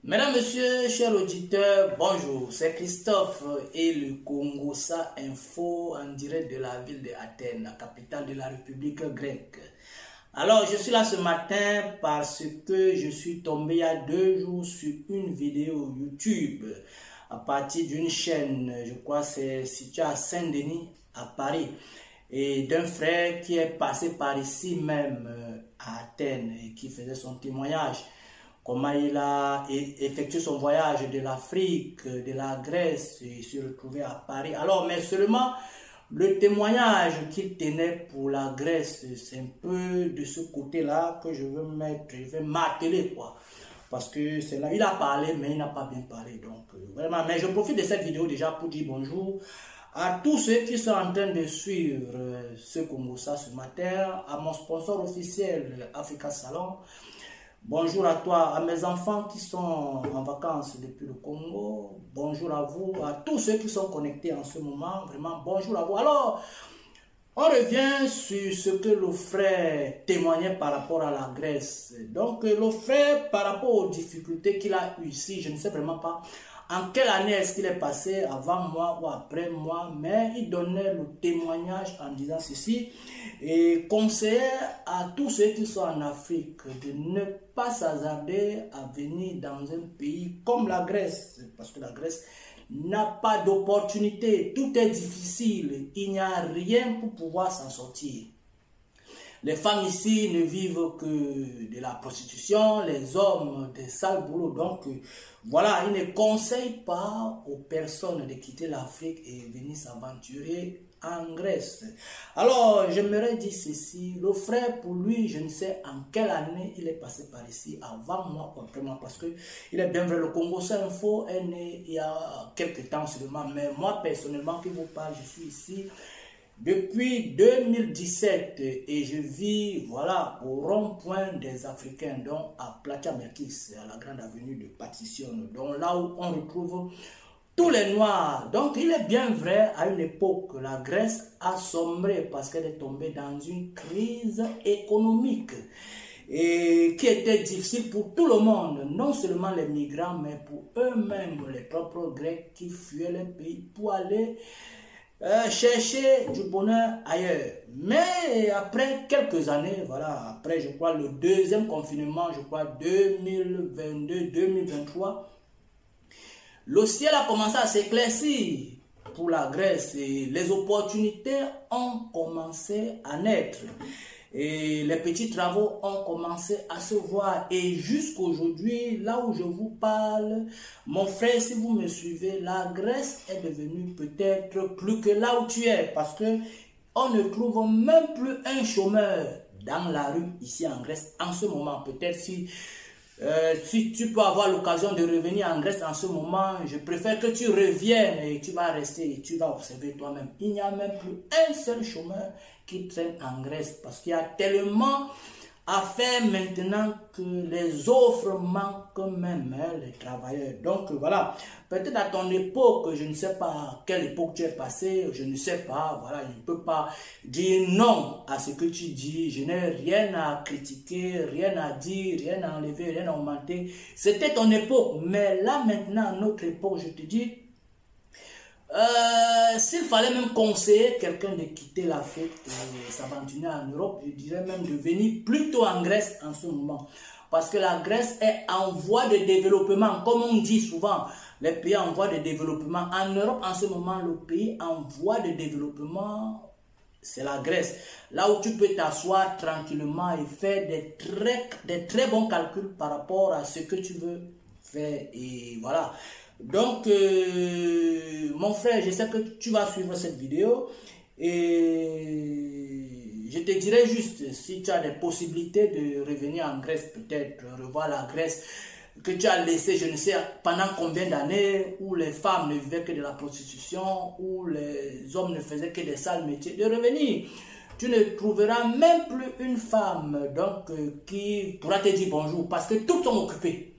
Mesdames, Messieurs, chers auditeurs, bonjour, c'est Christophe et le Congossa Info en direct de la ville d'Athènes, la capitale de la République grecque. Alors, je suis là ce matin parce que je suis tombé il y a 2 jours sur une vidéo YouTube à partir d'une chaîne, je crois c'est situé à Saint-Denis, à Paris, et d'un frère qui est passé par ici même à Athènes et qui faisait son témoignage. Comment il a effectué son voyage de l'Afrique, de la Grèce et se retrouvé à Paris. Alors, mais seulement le témoignage qu'il tenait pour la Grèce, c'est un peu de ce côté-là que je veux mettre, je vais m'atteler quoi. Parce que c'est là, il a parlé, mais il n'a pas bien parlé. Donc, vraiment, mais je profite de cette vidéo déjà pour dire bonjour à tous ceux qui sont en train de suivre ce Congossa ce matin, à mon sponsor officiel, Africa Salon. Bonjour à toi, à mes enfants qui sont en vacances depuis le Congo. Bonjour à vous, à tous ceux qui sont connectés en ce moment. Vraiment, bonjour à vous. Alors, on revient sur ce que le frère témoignait par rapport à la Grèce. Donc, le frère, par rapport aux difficultés qu'il a eues ici, je ne sais vraiment pas en quelle année est-ce qu'il est passé, avant moi ou après moi, mais il donnait le témoignage en disant ceci et conseillait à tous ceux qui sont en Afrique de ne pas s'hasarder à venir dans un pays comme la Grèce, parce que la Grèce n'a pas d'opportunité, tout est difficile, il n'y a rien pour pouvoir s'en sortir. Les femmes ici ne vivent que de la prostitution, les hommes des sales boulots. Donc voilà, il ne conseille pas aux personnes de quitter l'Afrique et venir s'aventurer en Grèce. Alors, j'aimerais dire ceci, le frère pour lui, je ne sais en quelle année il est passé par ici, avant moi ou après moi, parce que il est bien vrai, le Congossa Info est né il y a quelques temps seulement, mais moi personnellement qui vous parle, je suis ici depuis 2017 et je vis voilà, au rond-point des Africains, donc à Platia Merkis, à la grande avenue de Partition, donc là où on retrouve tous les Noirs. Donc il est bien vrai, à une époque, la Grèce a sombré parce qu'elle est tombée dans une crise économique et qui était difficile pour tout le monde, non seulement les migrants, mais pour eux-mêmes, les propres Grecs qui fuyaient le pays pour aller chercher du bonheur ailleurs. Mais après quelques années, voilà, après je crois le deuxième confinement, je crois 2022-2023, le ciel a commencé à s'éclaircir pour la Grèce et les opportunités ont commencé à naître. Et les petits travaux ont commencé à se voir. Et jusqu'aujourd'hui, là où je vous parle, mon frère, si vous me suivez, la Grèce est devenue peut-être plus que là où tu es. Parce que on ne trouve même plus un chômeur dans la rue ici en Grèce en ce moment. Peut-être si tu peux avoir l'occasion de revenir en Grèce en ce moment, je préfère que tu reviennes et tu vas rester et tu vas observer toi-même. Il n'y a même plus un seul chômeur qui traîne en Grèce parce qu'il y a tellement à faire maintenant que les offres manquent même les travailleurs. Donc voilà, peut-être à ton époque, je ne sais pas à quelle époque tu es passé, je ne sais pas, voilà, je ne peux pas dire non à ce que tu dis, je n'ai rien à critiquer, rien à dire, rien à enlever, rien à augmenter. C'était ton époque, mais là maintenant, à notre époque, je te dis, s'il fallait même conseiller quelqu'un de quitter l'Afrique et s'aventurer en Europe, je dirais même de venir plutôt en Grèce en ce moment. Parce que la Grèce est en voie de développement, comme on dit souvent, les pays en voie de développement. En Europe, en ce moment, le pays en voie de développement, c'est la Grèce. Là où tu peux t'asseoir tranquillement et faire des très bons calculs par rapport à ce que tu veux faire. Et voilà. Donc, mon frère, je sais que tu vas suivre cette vidéo et je te dirais juste, si tu as des possibilités de revenir en Grèce, peut-être revoir la Grèce que tu as laissée, je ne sais pendant combien d'années, où les femmes ne vivaient que de la prostitution, où les hommes ne faisaient que des sales métiers, de revenir. Tu ne trouveras même plus une femme donc, qui pourra te dire bonjour parce que toutes sont occupées.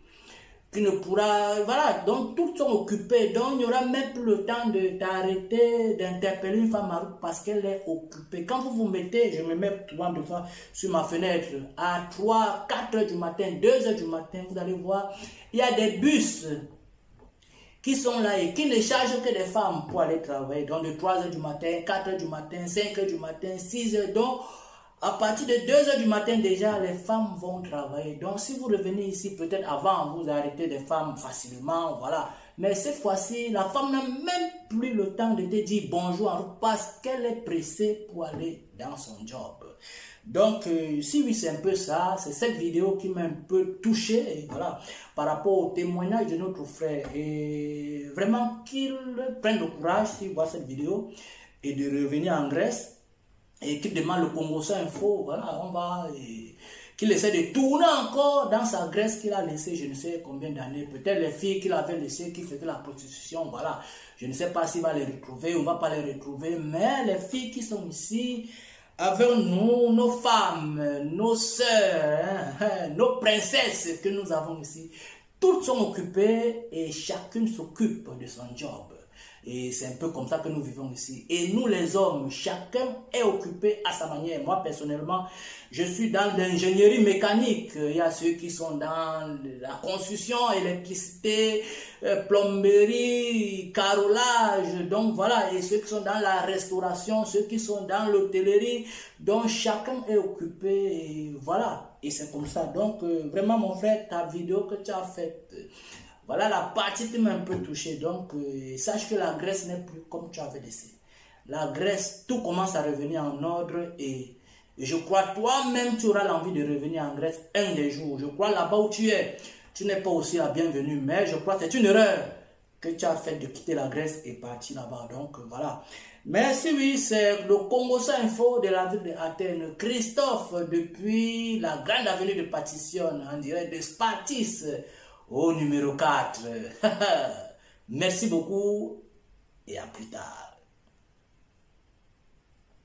qui ne pourra, voilà, donc tous sont occupés, donc il n'y aura même plus le temps de t'arrêter, d'interpeller une femme parce qu'elle est occupée. Quand vous vous mettez, je me mets souvent de fois sur ma fenêtre, à 3, 4 heures du matin, 2 heures du matin, vous allez voir, il y a des bus qui sont là et qui ne chargent que des femmes pour aller travailler, donc de 3 heures du matin, 4 heures du matin, 5 heures du matin, 6 heures, donc à partir de 2 heures du matin déjà, les femmes vont travailler. Donc si vous revenez ici, peut-être avant, vous arrêtez des femmes facilement, voilà. Mais cette fois-ci, la femme n'a même plus le temps de te dire bonjour parce qu'elle est pressée pour aller dans son job. Donc, si oui, c'est un peu ça, c'est cette vidéo qui m'a un peu touché, et voilà, par rapport au témoignage de notre frère. Et vraiment qu'il prenne le courage, s'il voit cette vidéo, et de revenir en Grèce. Et qu'il demande le Congo Info, voilà, on va, qu'il essaie de tourner encore dans sa Grèce qu'il a laissé, je ne sais combien d'années, peut-être les filles qu'il avait laissées, qui faisaient la prostitution, voilà, je ne sais pas s'il va les retrouver, on ne va pas les retrouver, mais les filles qui sont ici, avec nous, nos femmes, nos sœurs, nos princesses que nous avons ici, toutes sont occupées et chacune s'occupe de son job. Et c'est un peu comme ça que nous vivons ici. Et nous les hommes, chacun est occupé à sa manière. Moi personnellement, je suis dans l'ingénierie mécanique. Il y a ceux qui sont dans la construction, électricité, plomberie, carrelage. Donc voilà, et ceux qui sont dans la restauration, ceux qui sont dans l'hôtellerie. Donc chacun est occupé et voilà. Et c'est comme ça. Donc vraiment mon frère, ta vidéo que tu as faite, voilà la partie qui m'a un peu touché. Donc, sache que la Grèce n'est plus comme tu avais laissé. La Grèce, tout commence à revenir en ordre et je crois toi-même tu auras l'envie de revenir en Grèce un des jours. Je crois là-bas où tu es, tu n'es pas aussi la bienvenue, mais je crois que c'est une erreur que tu as faite de quitter la Grèce et partir là-bas. Donc, voilà. Merci, oui, c'est le Congo Info de la ville d'Athènes. Christophe, depuis la grande avenue de Patissonne, en direct de Spartis, au numéro 4. Merci beaucoup et à plus tard.